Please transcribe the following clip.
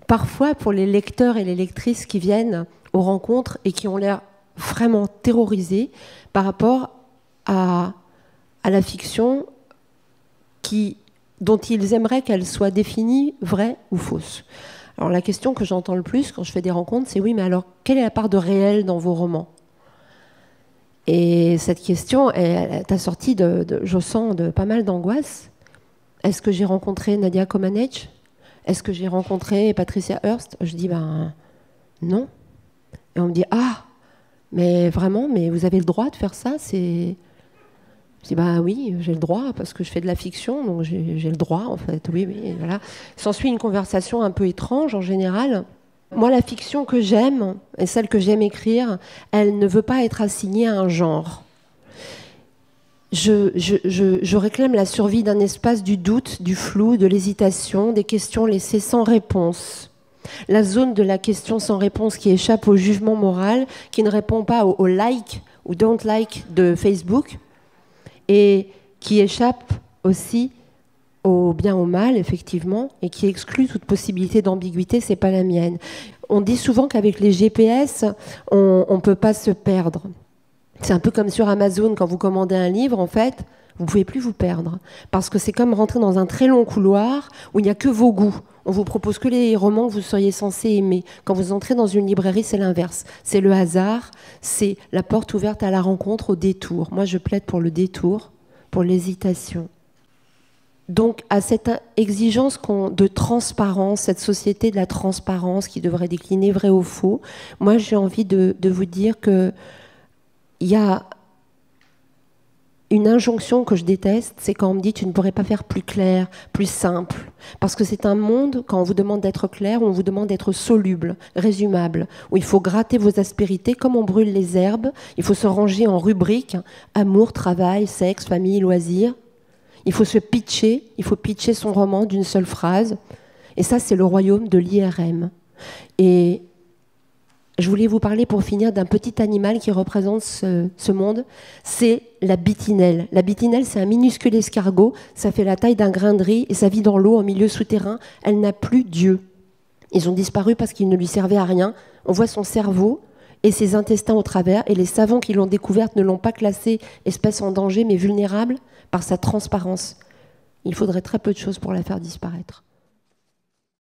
parfois, pour les lecteurs et les lectrices qui viennent aux rencontres et qui ont l'air vraiment terrorisés par rapport à la fiction dont ils aimeraient qu'elle soit définie vraie ou fausse. Alors la question que j'entends le plus quand je fais des rencontres, c'est oui, mais alors quelle est la part de réel dans vos romans? Et cette question, elle t'a sorti je sens, de pas mal d'angoisse. Est-ce que j'ai rencontré Nadia Comaneci? Est-ce que j'ai rencontré Patricia Hearst? Je dis, ben non. Et on me dit, ah, mais vraiment, mais vous avez le droit de faire ça? Je dis, bah oui, j'ai le droit, parce que je fais de la fiction, donc j'ai le droit, en fait. Oui, oui, voilà. S'ensuit une conversation un peu étrange, en général. Moi, la fiction que j'aime, et celle que j'aime écrire, elle ne veut pas être assignée à un genre. Je réclame la survie d'un espace du doute, du flou, de l'hésitation, des questions laissées sans réponse. La zone de la question sans réponse qui échappe au jugement moral, qui ne répond pas au like ou don't like de Facebook, et qui échappe aussi au bien au mal, effectivement, et qui exclut toute possibilité d'ambiguïté, c'est pas la mienne. On dit souvent qu'avec les GPS, on ne peut pas se perdre. C'est un peu comme sur Amazon, quand vous commandez un livre, en fait, vous ne pouvez plus vous perdre. Parce que c'est comme rentrer dans un très long couloir où il n'y a que vos goûts. On vous propose que les romans que vous seriez censé aimer. Quand vous entrez dans une librairie, c'est l'inverse. C'est le hasard, c'est la porte ouverte à la rencontre, au détour. Moi, je plaide pour le détour, pour l'hésitation. Donc, à cette exigence de transparence, cette société de la transparence qui devrait décliner vrai ou faux, moi, j'ai envie de vous dire qu'il y a une injonction que je déteste, c'est quand on me dit tu ne pourrais pas faire plus clair, plus simple. Parce que c'est un monde, quand on vous demande d'être clair, où on vous demande d'être soluble, résumable, où il faut gratter vos aspérités comme on brûle les herbes, il faut se ranger en rubriques, amour, travail, sexe, famille, loisirs. Il faut se pitcher, il faut pitcher son roman d'une seule phrase. Et ça, c'est le royaume de l'IRM. Et je voulais vous parler pour finir d'un petit animal qui représente ce monde, c'est la bitinelle. La bitinelle, c'est un minuscule escargot, ça fait la taille d'un grain de riz et ça vit dans l'eau en milieu souterrain. Elle n'a plus d'yeux. Ils ont disparu parce qu'ils ne lui servaient à rien. On voit son cerveau et ses intestins au travers, et les savants qui l'ont découverte ne l'ont pas classée espèce en danger mais vulnérable par sa transparence. Il faudrait très peu de choses pour la faire disparaître.